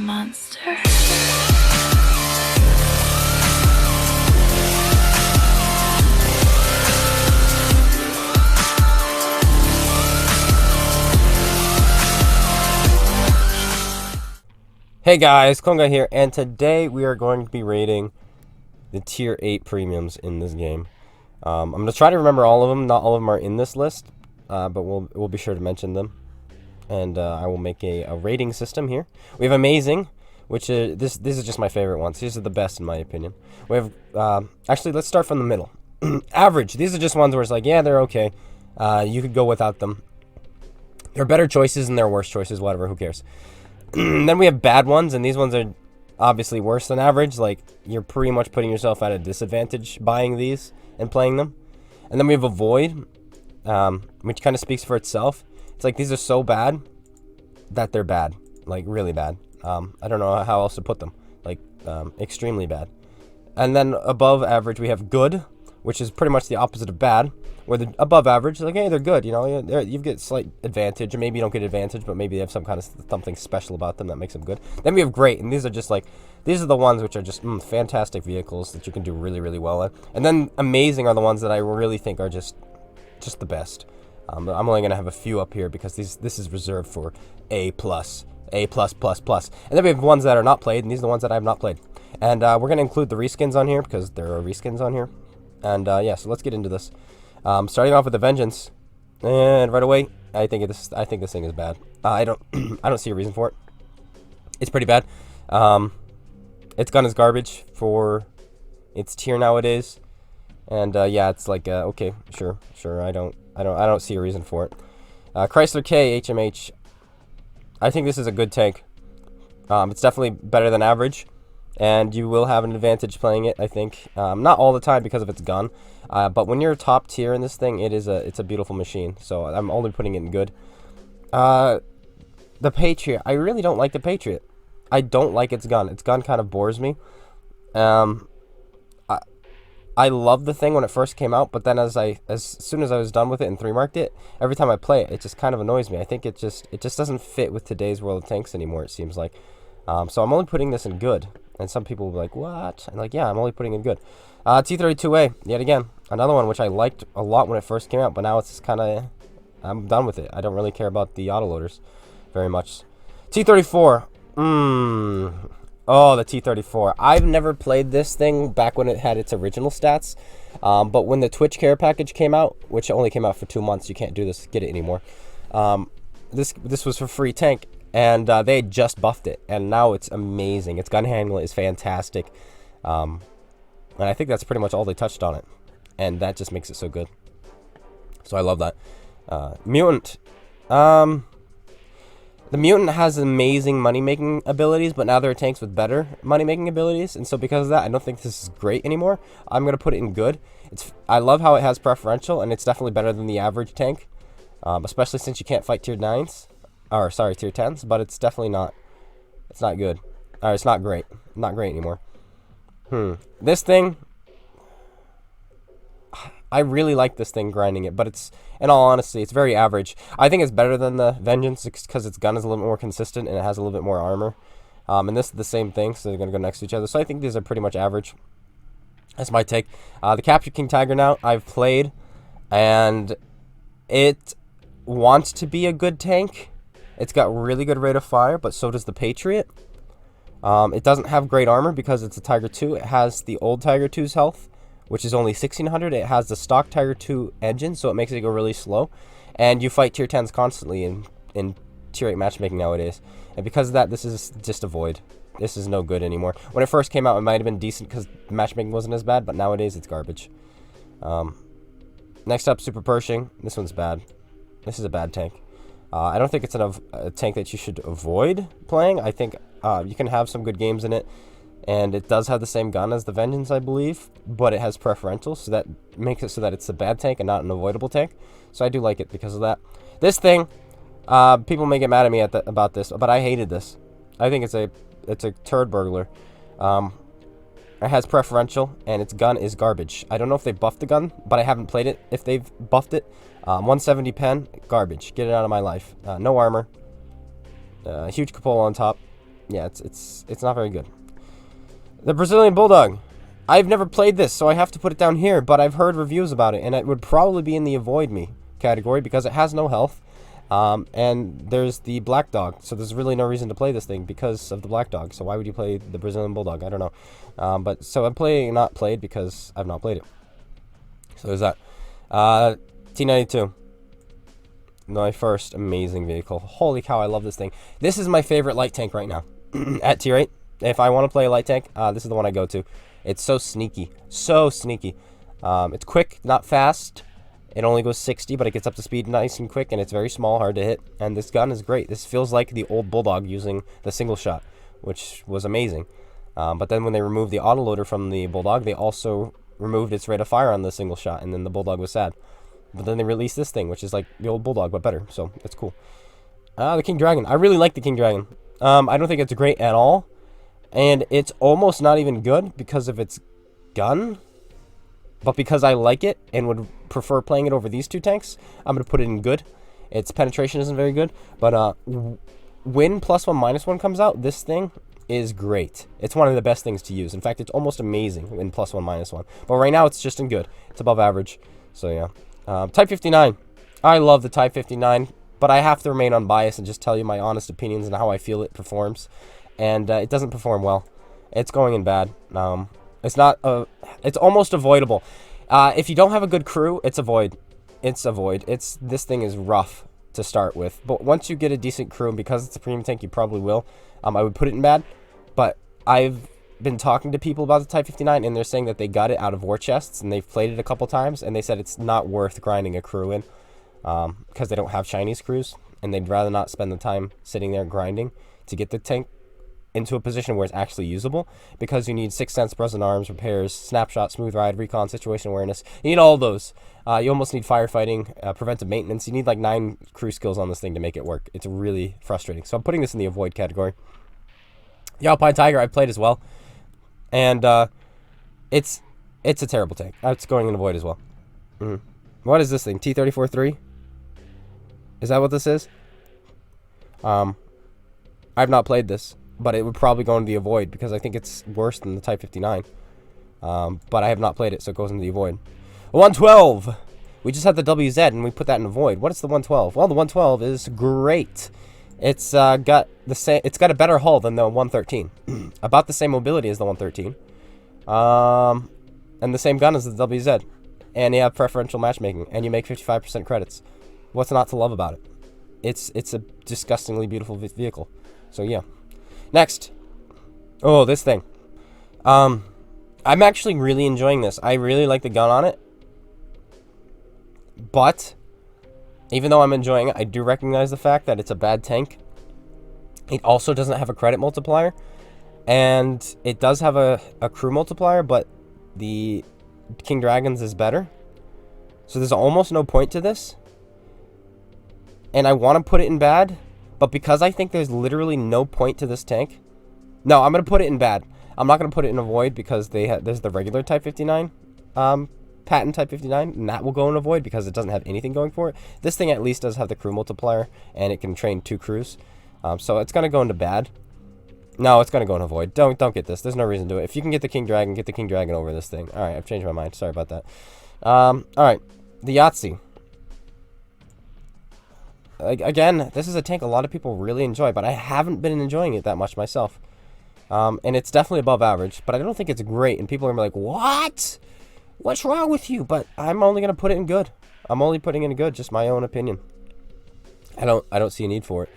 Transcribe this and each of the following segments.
monster. Hey guys, Konga here, and today we are going to be rating the Tier 8 premiums in this game. I'm going to try to remember all of them. Not all of them are in this list, but we'll be sure to mention them. And I will make a rating system here. We have Amazing, which is, this is just my favorite ones. These are the best in my opinion. We have, actually, let's start from the middle. Average, these are just ones where it's like, yeah, they're okay. You could go without them. They're better choices and they're worse choices, whatever, who cares. Then we have bad ones, and these ones are obviously worse than average. Like, you're pretty much putting yourself at a disadvantage buying these and playing them. And then we have Avoid, which kind of speaks for itself. It's like these are so bad that they're bad, like really bad. I don't know how else to put them, like extremely bad. And then above average we have Good, which is pretty much the opposite of bad. Where the above average, like, hey, they're good, you know, you get slight advantage, or maybe you don't get advantage, but maybe they have some kind of something special about them that makes them good. Then we have Great, and these are just like, these are the ones which are just fantastic vehicles that you can do really, really well in. And then Amazing are the ones that I really think are just the best. I'm only gonna have a few up here because this is reserved for A+, A+++. And then we have ones that are not played, and these are the ones that I have not played. And we're gonna include the reskins on here because there are reskins on here. And yeah, so let's get into this. Starting off with the Vengeance, and right away, I think this thing is bad. I don't see a reason for it. It's pretty bad. Its gun is garbage for its tier nowadays, and yeah, it's like okay, sure. I don't see a reason for it. Chrysler K HMH. I think this is a good tank. It's definitely better than average. And you will have an advantage playing it, I think. Not all the time because of its gun, but when you're top tier in this thing, it's a beautiful machine. So I'm only putting it in good. The Patriot, I really don't like the Patriot. I don't like its gun. Its gun kind of bores me. I loved the thing when it first came out, but then as soon as I was done with it and 3-marked it, every time I play it, it just kind of annoys me. I think it just doesn't fit with today's world of tanks anymore, it seems like. So I'm only putting this in good. And some people will be like, what? And like, yeah, I'm only putting in good. T32A, yet again, another one which I liked a lot when it first came out, but now it's just kind of, I'm done with it. I don't really care about the autoloaders very much. T34, oh, the T34. I've never played this thing back when it had its original stats, but when the Twitch Care package came out, which only came out for 2 months, you can't do this, get it anymore. This was for free tank. And they had just buffed it, and now it's amazing. Its gun handling is fantastic, and I think that's pretty much all they touched on it, and that just makes it so good. So I love that. Mutant, the Mutant has amazing money-making abilities, but now there are tanks with better money-making abilities, and so because of that, I don't think this is great anymore. I'm gonna put it in good. I love how it has preferential, and it's definitely better than the average tank, especially since you can't fight tier 9s. Or sorry, tier 10s, but it's definitely not. It's not good. Or it's not great. Not great anymore. This thing, I really like this thing grinding it, but it's, in all honesty, it's very average. I think it's better than the Vengeance because its gun is a little bit more consistent and it has a little bit more armor. And this is the same thing, so they're gonna go next to each other. So I think these are pretty much average. That's my take. The Capture King Tiger now I've played, and it wants to be a good tank. It's got really good rate of fire, but so does the Patriot. It doesn't have great armor because it's a Tiger 2. It has the old Tiger 2's health, which is only 1600. It has the stock Tiger 2 engine, so it makes it go really slow. And you fight tier 10s constantly in tier 8 matchmaking nowadays. And because of that, this is just a void. This is no good anymore. When it first came out, it might have been decent because matchmaking wasn't as bad, but nowadays it's garbage. Next up, Super Pershing. This one's bad. This is a bad tank. I don't think it's a tank that you should avoid playing. I think you can have some good games in it, and it does have the same gun as the Vengeance, I believe, but it has preferential, so that makes it so that it's a bad tank and not an avoidable tank. So I do like it because of that. This thing, people may get mad at me about this, but I hated this. I think it's a turd burglar. It has preferential, and its gun is garbage. I don't know if they buffed the gun, but I haven't played it if they've buffed it. 170 pen, garbage. Get it out of my life. No armor. Huge cupola on top. yeah, it's not very good. The Brazilian Bulldog. I've never played this, so I have to put it down here, but I've heard reviews about it, and it would probably be in the avoid me category because it has no health. And there's the Black Dog, so there's really no reason to play this thing because of the Black Dog. So why would you play the Brazilian Bulldog? I don't know. But so I'm playing not played because I've not played it. So there's that. T92. My first amazing vehicle. Holy cow, I love this thing. This is my favorite light tank right now at tier 8. If I want to play a light tank, this is the one I go to. It's so sneaky. So sneaky. It's quick, not fast. It only goes 60, but it gets up to speed nice and quick, and it's very small, hard to hit. And this gun is great. This feels like the old Bulldog using the single shot, which was amazing. But then when they removed the autoloader from the Bulldog, they also removed its rate of fire on the single shot, and then the Bulldog was sad. But then they released this thing, which is like the old Bulldog, but better. So it's cool. The King Dragon. I really like the King Dragon. I don't think it's great at all. And it's almost not even good because of its gun. But because I like it and would prefer playing it over these two tanks, I'm going to put it in good. Its penetration isn't very good. But when +1, -1 comes out, this thing is great. It's one of the best things to use. In fact, it's almost amazing in +1, -1. But right now, it's just in good. It's above average. So, yeah. Type 59. I love the Type 59, but I have to remain unbiased and just tell you my honest opinions and how I feel it performs. And it doesn't perform well. It's going in bad. It's not. It's almost avoidable. If you don't have a good crew, it's a void. It's a void. This thing is rough to start with, but once you get a decent crew, and because it's a premium tank, you probably will. I would put it in bad, but I've been talking to people about the Type 59, and they're saying that they got it out of war chests, and they've played it a couple times, and they said it's not worth grinding a crew in, because they don't have Chinese crews, and they'd rather not spend the time sitting there grinding to get the tank into a position where it's actually usable, because you need 6th Sense, Present Arms, Repairs, Snapshot, Smooth Ride, Recon, Situation Awareness. You need all those. You almost need Firefighting, Preventive Maintenance. You need like 9 crew skills on this thing to make it work. It's really frustrating. So I'm putting this in the avoid category. The Alpine Tiger I've played as well. And it's a terrible tank. It's going in avoid as well. What is this thing? T-34-3? Is that what this is? I've not played this, but it would probably go into the avoid because I think it's worse than the Type 59. But I have not played it, so it goes into the avoid. 112! We just had the WZ and we put that in avoid. What is the 112? Well, the 112 is great. It's got a better hull than the 113. About the same mobility as the 113. And the same gun as the WZ. And you have preferential matchmaking, and you make 55% credits. What's not to love about it? It's a disgustingly beautiful vehicle. So yeah. Next. Oh, this thing. I'm actually really enjoying this. I really like the gun on it. But even though I'm enjoying it, I do recognize the fact that it's a bad tank. It also doesn't have a credit multiplier. And it does have a crew multiplier, but the King Dragon's is better. So there's almost no point to this. And I want to put it in bad, but because I think there's literally no point to this tank. No, I'm going to put it in bad. I'm not going to put it in avoid because there's the regular Type 59, patent Type 59, and that will go in avoid because it doesn't have anything going for it. This thing at least does have the crew multiplier, and it can train 2 crews. So it's going to go into bad. No, it's going to go in avoid. Don't get this. There's no reason to do it. If you can get the King Dragon over this thing. All right, I've changed my mind. Sorry about that. All right, the Yahtzee. Again, this is a tank a lot of people really enjoy, but I haven't been enjoying it that much myself. And it's definitely above average, but I don't think it's great. And people are like, "What? What's wrong with you?" But I'm only gonna put it in good. I'm only putting it in good, just my own opinion. I don't see a need for it.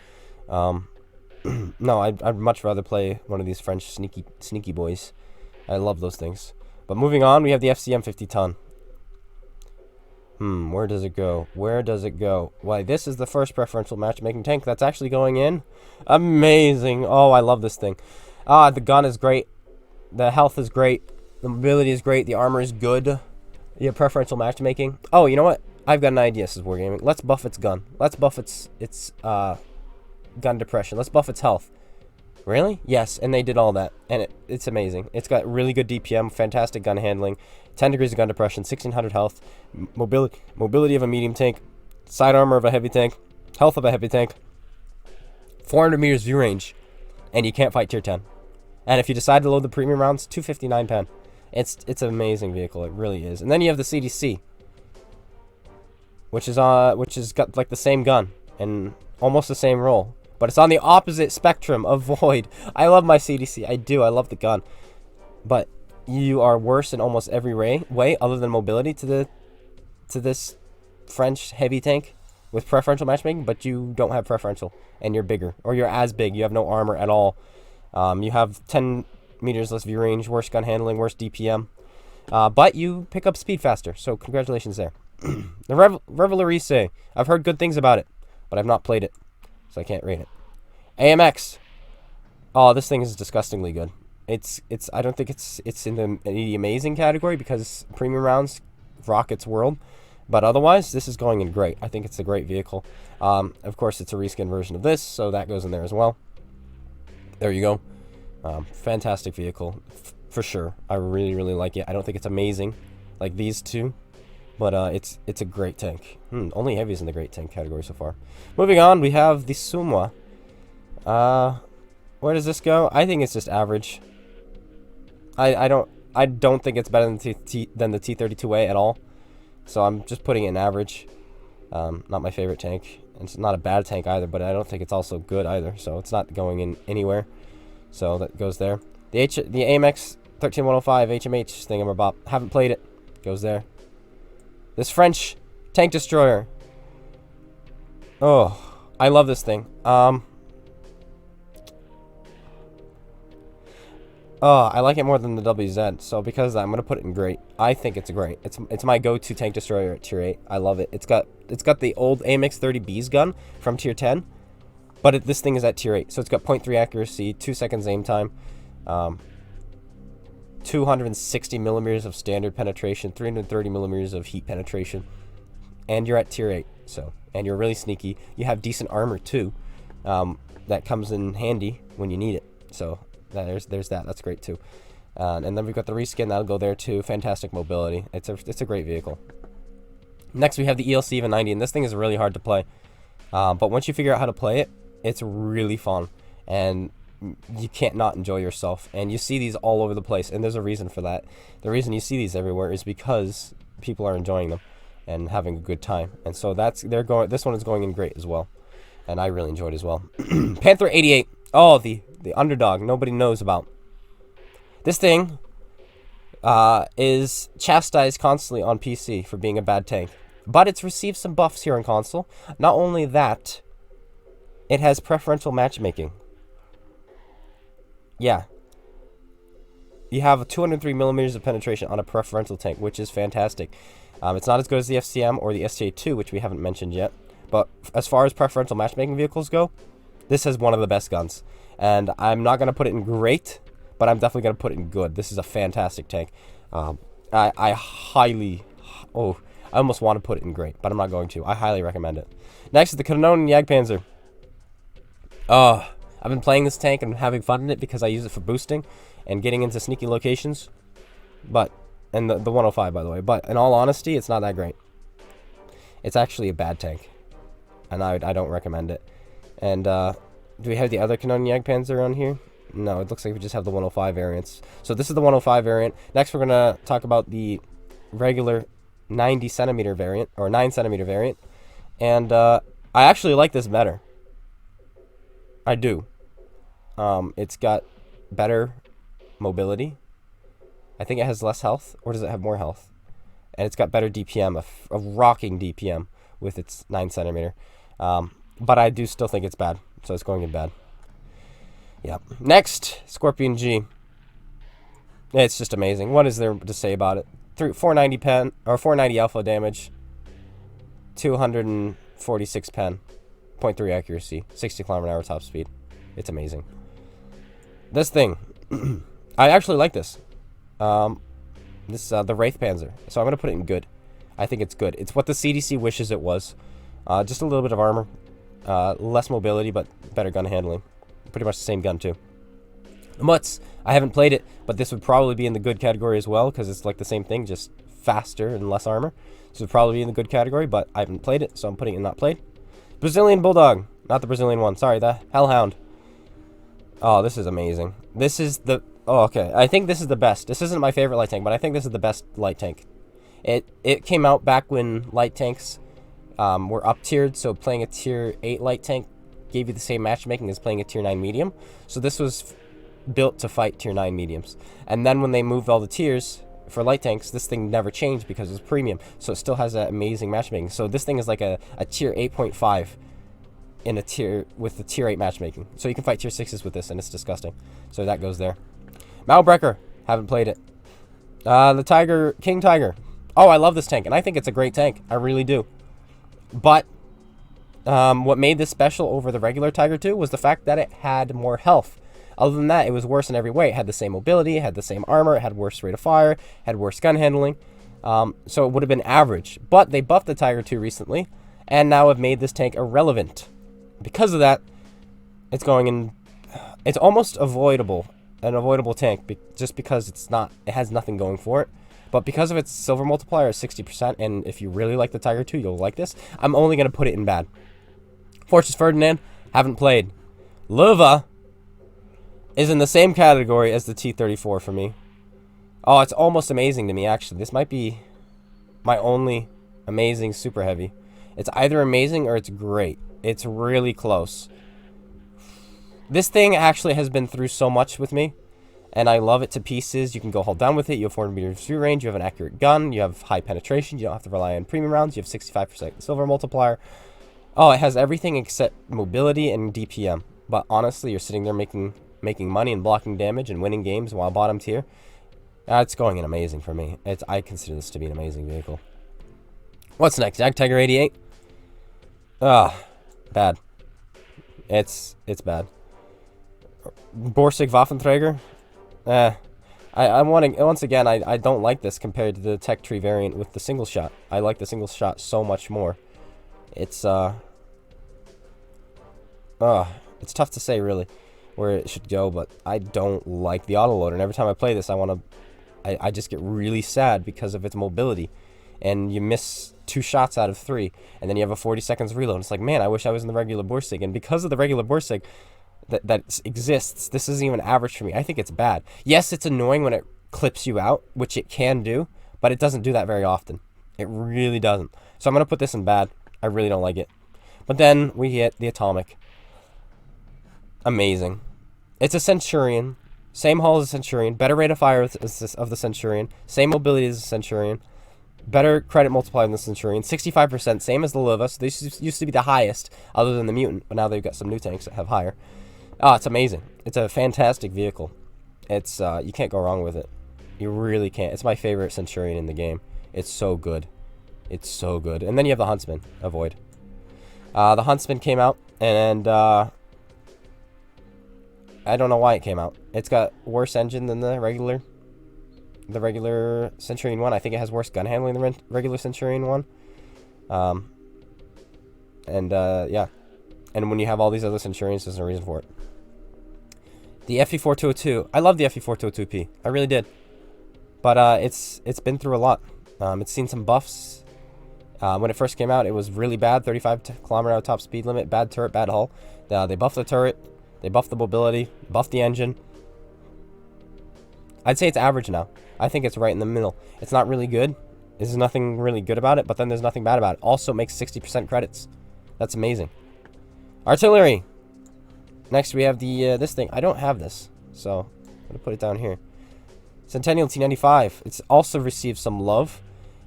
No, I'd much rather play one of these French sneaky boys. I love those things. But moving on, we have the FCM 50 ton. Where does it go? Where does it go? Why, this is the first preferential matchmaking tank that's actually going in. Amazing. Oh, I love this thing. The gun is great. The health is great. The mobility is great. The armor is good. You have preferential matchmaking. Oh, you know what? I've got an idea. This is Wargaming. Let's buff its gun. Let's buff its gun depression. Let's buff its health. Really? Yes, and they did all that. And it's amazing. It's got really good DPM, fantastic gun handling, 10 degrees of gun depression, 1600 health, mobility of a medium tank, side armor of a heavy tank, health of a heavy tank, 400 meters view range, and you can't fight tier 10. And if you decide to load the premium rounds, 259 pen. It's an amazing vehicle. It really is. And then you have the CDC, which is got like the same gun and almost the same role, but it's on the opposite spectrum of Void. I love my CDC. I do. I love the gun, but you are worse in almost every way other than mobility to this French heavy tank with preferential matchmaking, but you don't have preferential, and you're bigger, or you're as big. You have no armor at all. You have 10 meters less view range, worse gun handling, worse DPM, but you pick up speed faster, so congratulations there. The Revelarice, I've heard good things about it, but I've not played it, so I can't rate it. AMX, oh, this thing is disgustingly good. I don't think it's in the amazing category because premium rounds rock its world, but otherwise this is going in great. I think it's a great vehicle. Of course, it's a reskin version of this, so that goes in there as well. There you go. Fantastic vehicle for sure. I really like it. I don't think it's amazing like these two, but it's a great tank. Only heavies in the great tank category so far. Moving on, we have the Sumwa. Where does this go? I think it's just average. I don't think it's better than the T32A at all. So I'm just putting it in average. Not my favorite tank. It's not a bad tank either, but I don't think it's also good either. So it's not going in anywhere. So that goes there. The AMX 13105 HMH thingamabop. Haven't played it. Goes there. This French tank destroyer. Oh, I love this thing. Oh, I like it more than the WZ, so because of that, I'm gonna put it in great. I think it's great. It's my go-to tank destroyer at tier 8. I love it. It's got the old AMX 30B's gun from tier 10, but this thing is at tier 8. So it's got 0.3 accuracy, 2 seconds aim time, 260 millimeters of standard penetration, 330 millimeters of heat penetration, and you're at tier 8. So, and you're really sneaky. You have decent armor too, that comes in handy when you need it. So. There's that. That's great too. And then we've got the reskin. That'll go there too. Fantastic mobility. It's a great vehicle. Next we have the ELC Even 90, and this thing is really hard to play. But once you figure out how to play it, it's really fun, and you can't not enjoy yourself. And you see these all over the place, and there's a reason for that. The reason you see these everywhere is because people are enjoying them and having a good time. And so this one is going in great as well, and I really enjoyed it as well. Panther 88. Oh, the underdog nobody knows about. This thing is chastised constantly on PC for being a bad tank, but it's received some buffs here on console. Not only that, it has preferential matchmaking. Yeah. You have 203 millimeters of penetration on a preferential tank, which is fantastic. It's not as good as the FCM or the STA2, which we haven't mentioned yet, but as far as preferential matchmaking vehicles go, this is one of the best guns. And I'm not going to put it in great, but I'm definitely going to put it in good. This is a fantastic tank. I almost want to put it in great, but I'm not going to. I highly recommend it. Next is the Cannon Jagdpanzer. I've been playing this tank and having fun in it because I use it for boosting and getting into sneaky locations. And the 105, by the way. But in all honesty, it's not that great. It's actually a bad tank, and I don't recommend it. And do we have the other Cannon Jagdpanzer on here? No, it looks like we just have the 105 variants. So this is the 105 variant. Next, we're going to talk about the regular 90 centimeter variant, or 9 centimeter variant. And I actually like this better. I do. It's got better mobility. I think it has less health, or does it have more health? And it's got better DPM, a rocking DPM with its 9 centimeter. But I do still think it's bad, so it's going in bad. Yeah. Next, Scorpion G. It's just amazing. What is there to say about it? 490 pen, or 490 alpha damage, 246 pen, 0.3 accuracy, 60 km/h top speed. It's amazing. This thing, I actually like this. The Wraith Panzer. So I'm gonna put it in good. I think it's good. It's what the CDC wishes it was. Just a little bit of armor. Less mobility, but better gun handling. Pretty much the same gun, too. The Mutz, I haven't played it, but this would probably be in the good category as well, because it's like the same thing, just faster and less armor. So it would probably be in the good category, but I haven't played it, so I'm putting it in not played. Brazilian Bulldog. Not the Brazilian one. Sorry, the Hellhound. Oh, this is amazing. This is the... Oh, okay. I think this is the best. This isn't my favorite light tank, but I think this is the best light tank. It came out back when light tanks were up-tiered, so playing a tier 8 light tank gave you the same matchmaking as playing a tier 9 medium. So this was built to fight tier 9 mediums. And then when they moved all the tiers for light tanks, this thing never changed because it's premium. So it still has that amazing matchmaking. So this thing is like a tier 8.5 in a tier with the tier 8 matchmaking. So you can fight tier 6s with this, and it's disgusting. So that goes there. Malbreaker. Haven't played it. The Tiger, King Tiger. Oh, I love this tank, and I think it's a great tank. I really do. But what made this special over the regular Tiger 2 was the fact that it had more health. Other than that, it was worse in every way. It had the same mobility, it had the same armor, it had worse rate of fire, had worse gun handling. So it would have been average. But they buffed the Tiger 2 recently, and now have made this tank irrelevant. Because of that, it's going in... It's almost avoidable, an avoidable tank, just because it has nothing going for it. But because of its silver multiplier is 60%, and if you really like the Tiger 2, you'll like this, I'm only going to put it in bad. Fortress Ferdinand, haven't played. Luva is in the same category as the T-34 for me. Oh, it's almost amazing to me, actually. This might be my only amazing super heavy. It's either amazing or it's great. It's really close. This thing actually has been through so much with me, and I love it to pieces. You can go hold down with it. You have 400 meters view range. You have an accurate gun. You have high penetration. You don't have to rely on premium rounds. You have 65% silver multiplier. Oh, it has everything except mobility and DPM. But honestly, you're sitting there making money and blocking damage and winning games while bottom tier. It's going in amazing for me. I consider this to be an amazing vehicle. What's next? Jag Tiger 88. Bad. It's bad. Borsig Waffenträger. Once again, I don't like this compared to the tech tree variant with the single shot. I like the single shot so much more. It's tough to say really where it should go, but I don't like the autoloader, and every time I play this, I just get really sad because of its mobility, and you miss 2 shots out of 3, and then you have a 40 seconds reload. It's like, man, I wish I was in the regular Borsig, and because of the regular Borsig that exists, this isn't even average for me. I think it's bad. Yes, it's annoying when it clips you out, which it can do, but it doesn't do that very often. It really doesn't. So I'm going to put this in bad. I really don't like it. But then we get the Atomic. Amazing. It's a Centurion. Same hull as a Centurion. Better rate of fire of the Centurion. Same mobility as the Centurion. Better credit multiplier than the Centurion. 65%. Same as the Luva. So this used to be the highest other than the Mutant. But now they've got some new tanks that have higher. Oh, it's amazing. It's a fantastic vehicle. It's you can't go wrong with it. You really can't. It's my favorite Centurion in the game. It's so good. It's so good. And then you have the Huntsman. Avoid. The Huntsman came out, and I don't know why it came out. It's got worse engine than the regular Centurion 1. I think it has worse gun handling than the regular Centurion 1. Yeah. And when you have all these other Centurions, there's no reason for it. The FE4202. I love the FE4202P. I really did. But it's been through a lot. It's seen some buffs. When it first came out, it was really bad. 35 km/h top speed limit. Bad turret, bad hull. They buffed the turret. They buffed the mobility. Buffed the engine. I'd say it's average now. I think it's right in the middle. It's not really good. There's nothing really good about it, but then there's nothing bad about it. Also makes 60% credits. That's amazing. Artillery. Next we have the this thing. I don't have this, so I'm gonna put it down here. Centennial T95. It's also received some love.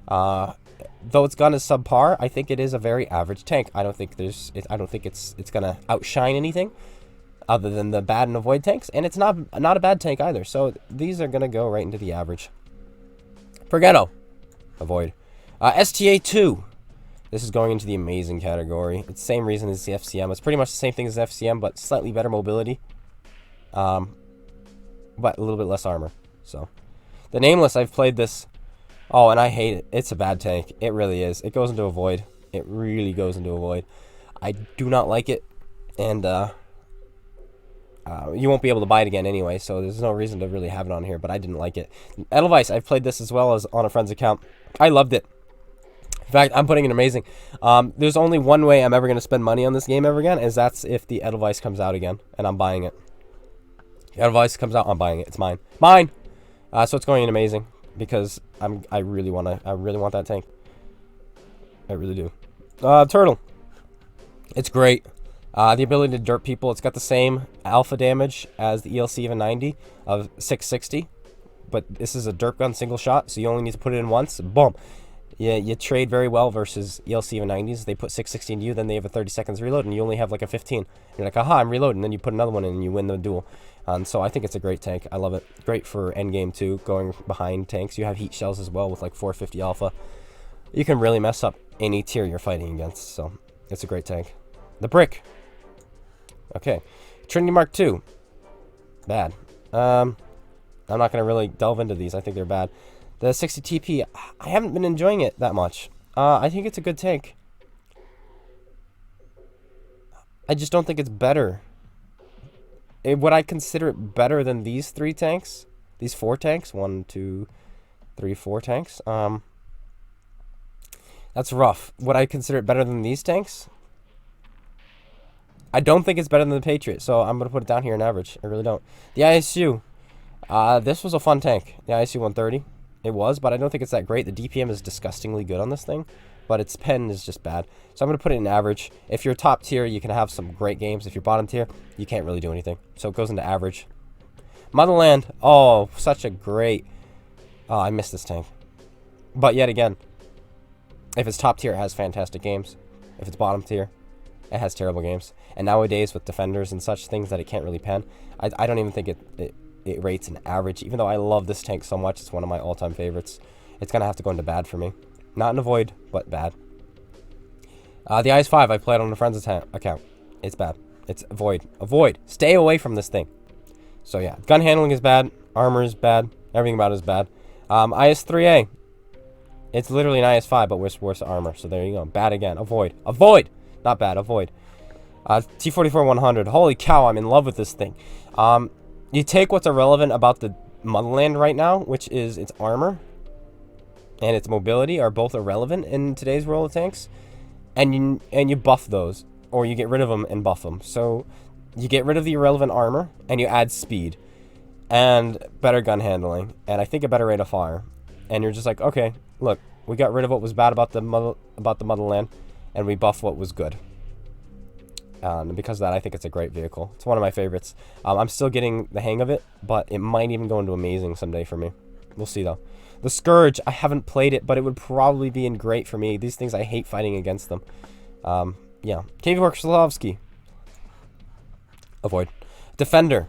Though its gun is subpar, I think it is a very average tank. I don't think it's gonna outshine anything other than the bad and avoid tanks, and it's not a bad tank either. So these are gonna go right into the average. Forgetto. Avoid. STA2. This is going into the amazing category. It's the same reason as the FCM. It's pretty much the same thing as the FCM, but slightly better mobility. But a little bit less armor. So, the Nameless, I've played this. Oh, and I hate it. It's a bad tank. It really is. It goes into a void. It really goes into a void. I do not like it. And, you won't be able to buy it again anyway, so there's no reason to really have it on here, but I didn't like it. Edelweiss, I've played this as well as on a friend's account. I loved it. In fact, I'm putting it amazing. There's only one way I'm ever going to spend money on this game ever again, is that's if the Edelweiss comes out again, and I'm buying it. Advice comes out, I'm buying it. It's mine. Mine! So it's going in amazing because I really want that tank. I really do. Turtle. It's great. The ability to dirt people. It's got the same alpha damage as the ELC of a 90 of 660. But this is a dirt gun single shot, so you only need to put it in once. Boom. Yeah, you trade very well versus ELC of a 90s. They put 660 into you, then they have a 30 seconds reload, and you only have like a 15. You're like, aha, I'm reloading. Then you put another one in, and you win the duel. So I think it's a great tank. I love it. Great for endgame too, going behind tanks. You have heat shells as well with like 450 alpha. You can really mess up any tier you're fighting against, so it's a great tank. The brick. Okay. Trinity Mark II. Bad. I'm not going to really delve into these. I think they're bad. The 60 TP, I haven't been enjoying it that much. I think it's a good tank. I just don't think it's better. Would I consider it better than these 3 tanks? These 4 tanks? 1, 2, 3, 4 tanks? That's rough. Would I consider it better than these tanks? I don't think it's better than the Patriot, so I'm going to put it down here in average. I really don't. The ISU. This was a fun tank. The ISU 130. It was, but I don't think it's that great. The DPM is disgustingly good on this thing, but its pen is just bad. So I'm going to put it in average. If you're top tier, you can have some great games. If you're bottom tier, you can't really do anything. So it goes into average. Motherland. Oh, such a great... Oh, I missed this tank. But yet again, if it's top tier, it has fantastic games. If it's bottom tier, it has terrible games. And nowadays, with defenders and such things that it can't really pen, I don't even think it rates an average. Even though I love this tank so much, it's one of my all-time favorites. It's going to have to go into bad for me. Not in a void, but bad. The IS-5 I played on a friend's account. It's bad. It's a void. A void. Stay away from this thing. So yeah, gun handling is bad. Armor is bad. Everything about it is bad. IS-3A. It's literally an IS-5, but with worse armor. So there you go. Bad again. A void. A void! Not bad. A void. T-44-100. Holy cow, I'm in love with this thing. You take what's irrelevant about the Motherland right now, which is its armor and its mobility are both irrelevant in today's world of tanks, and you buff those, or you get rid of them and buff them. So you get rid of the irrelevant armor, and you add speed, and better gun handling, and I think a better rate of fire. And you're just like, okay, look, we got rid of what was bad about the Motherland, and we buffed what was good. And because of that, I think it's a great vehicle. It's one of my favorites. I'm still getting the hang of it, but it might even go into amazing someday for me. We'll see, though. The Scourge, I haven't played it, but it would probably be in great for me. These things, I hate fighting against them. Yeah. Kv-5 avoid. Defender.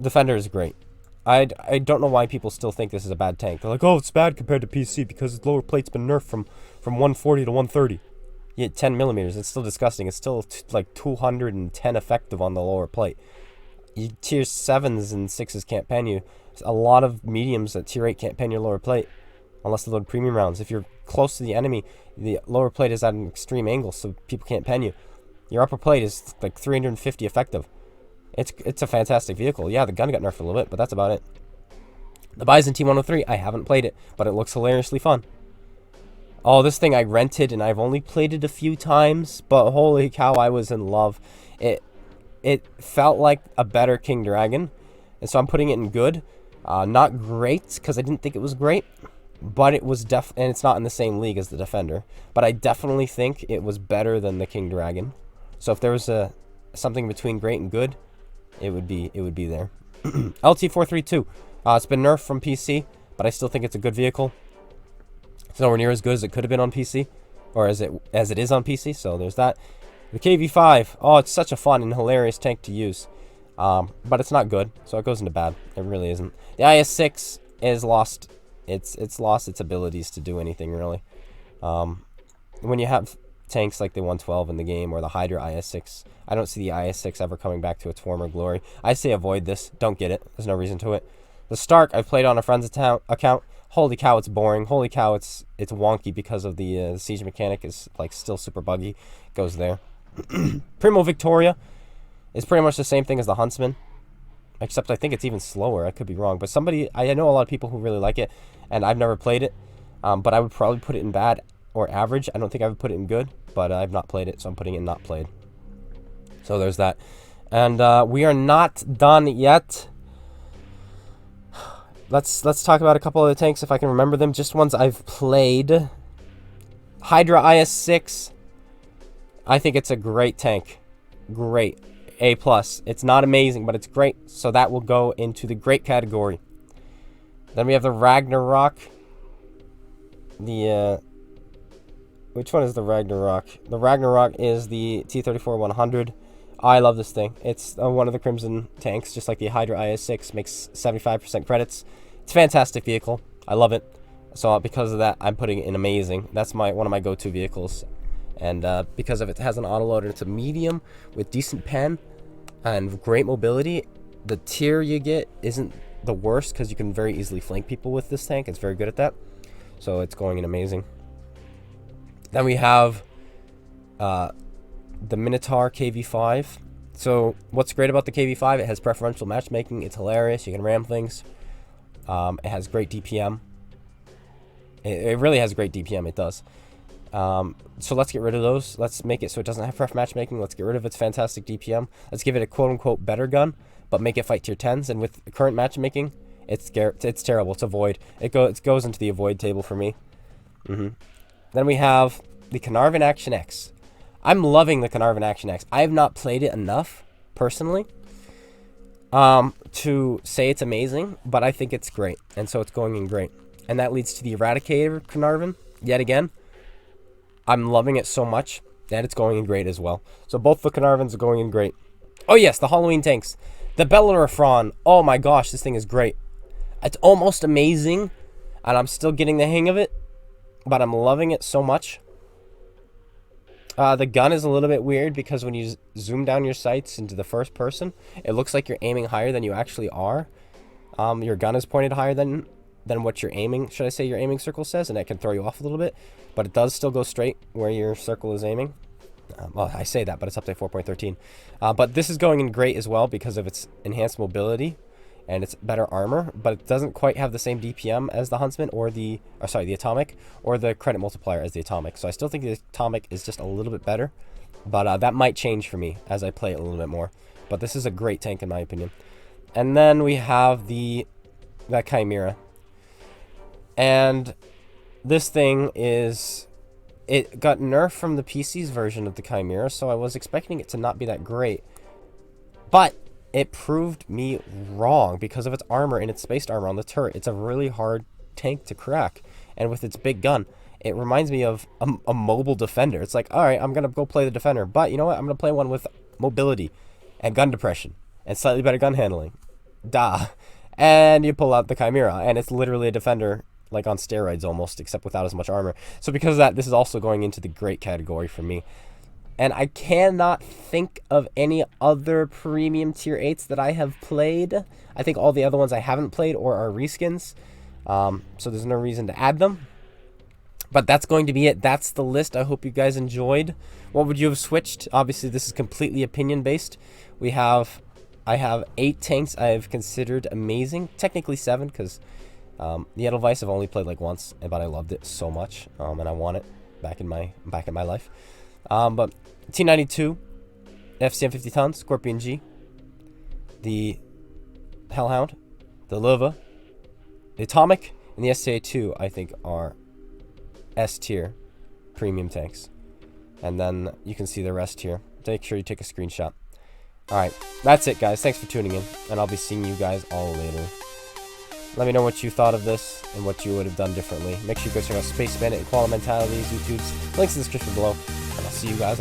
Defender is great. I don't know why people still think this is a bad tank. They're like, oh, it's bad compared to PC because its lower plate's been nerfed from 140 to 130. Yeah, 10 millimeters. It's still disgusting. It's still like 210 effective on the lower plate. Tier 7s and 6s can't pen you. A lot of mediums at tier 8 can't pen your lower plate unless they load premium rounds. If you're close to the enemy, the lower plate is at an extreme angle, so people can't pen you. Your upper plate is like 350 effective. It's a fantastic vehicle. Yeah, the gun got nerfed a little bit, but that's about it. The Byzantine T103, I haven't played it, but it looks hilariously fun. Oh, this thing I rented, and I've only played it a few times, but holy cow, I was in love. It felt like a better King Dragon, and so I'm putting it in good. Not great, because I didn't think it was great, but it was and it's not in the same league as the Defender, but I definitely think it was better than the King Dragon. So if there was something between great and good, it would be there. LT-432. It's been nerfed from PC, but I still think it's a good vehicle. It's nowhere near as good as it could have been on PC, or as it is on PC, so there's that. The Kv-5, oh, it's such a fun and hilarious tank to use, but it's not good, so it goes into bad. It really isn't. The IS-6 is lost. It's lost its abilities to do anything, really. When you have tanks like the 112 in the game, or the Hydra IS-6, I don't see the IS-6 ever coming back to its former glory. I say avoid this. Don't get it. There's no reason to it. The Stark, I've played on a friend's account. Holy cow, it's boring. Holy cow, it's wonky because of the siege mechanic is like still super buggy. It goes there. Primal Victoria is pretty much the same thing as the Huntsman, except I think it's even slower. I could be wrong, but I know a lot of people who really like it, and I've never played it. But I would probably put it in bad or average. I don't think I would put it in good, but I've not played it, so I'm putting it in not played. So there's that. And we are not done yet. Let's talk about a couple of the tanks if I can remember them. Just ones I've played. Hydra IS-6. I think it's a great tank. Great. A+. It's not amazing, but it's great. So that will go into the great category. Then we have the Ragnarok. Which one is the Ragnarok? The Ragnarok is the T-34-100. I love this thing. It's one of the Crimson tanks, just like the Hydra IS-6. Makes 75% credits. It's a fantastic vehicle. I love it. So because of that, I'm putting it in amazing. That's one of my go-to vehicles. And because of it has an autoloader, it's a medium with decent pen and great mobility. The tier you get isn't the worst because you can very easily flank people with this tank. It's very good at that. So it's going in amazing. Then we have the Minotaur Kv-5. So what's great about the Kv-5? It has preferential matchmaking. It's hilarious. You can ram things. It has great DPM. It really has great DPM. It does. So let's get rid of those. Let's make it so it doesn't have pref matchmaking. Let's get rid of its fantastic DPM. Let's give it a quote-unquote better gun, but make it fight tier 10s. And with current matchmaking, it's terrible. It's a void. It goes into the avoid table for me. Then we have the Carnarvon Action X. I'm loving the Carnarvon Action X. I have not played it enough, personally, to say it's amazing, but I think it's great. And so it's going in great. And that leads to the Eradicator Carnarvon, yet again. I'm loving it so much that it's going in great as well. So both the Carnarvons are going in great. Oh yes, the Halloween tanks. The Bellerophon. Oh my gosh, this thing is great. It's almost amazing, and I'm still getting the hang of it, but I'm loving it so much. The gun is a little bit weird because when you zoom down your sights into the first person, it looks like you're aiming higher than you actually are. Your gun is pointed higher than what your aiming, should I say, your aiming circle says, and it can throw you off a little bit, but it does still go straight where your circle is aiming. Well, I say that, but it's update 4.13. But this is going in great as well because of its enhanced mobility and its better armor, but it doesn't quite have the same DPM as the Huntsman or the Atomic, or the credit multiplier as the Atomic. So I still think the Atomic is just a little bit better, but that might change for me as I play it a little bit more. But this is a great tank in my opinion. And then we have that Chimera. And this thing it got nerfed from the PC's version of the Chimera, so I was expecting it to not be that great. But it proved me wrong because of its armor and its spaced armor on the turret. It's a really hard tank to crack. And with its big gun, it reminds me of a mobile defender. It's like, all right, I'm going to go play the defender. But you know what? I'm going to play one with mobility and gun depression and slightly better gun handling. And you pull out the Chimera, and it's literally a defender, like on steroids almost, except without as much armor. So because of that, this is also going into the great category for me. And I cannot think of any other premium tier 8s that I have played. I think all the other ones I haven't played or are reskins. So there's no reason to add them. But that's going to be it. That's the list. I hope you guys enjoyed. What would you have switched? Obviously, this is completely opinion-based. I have 8 tanks I've considered amazing. Technically 7, because the Edelweiss I've only played like once, but I loved it so much, and I want it back in my life. But T92, FCM 50 tons, Scorpion G, the Hellhound, the Lova, the Atomic, and the STA2 I think are S tier premium tanks. And then you can see the rest here. Make sure you take a screenshot. Alright, that's it guys. Thanks for tuning in, and I'll be seeing you guys all later. Let me know what you thought of this and what you would have done differently. Make sure you go check out SpaceBANDIT and Koala Mentality's YouTubes. Links in the description below. And I'll see you guys.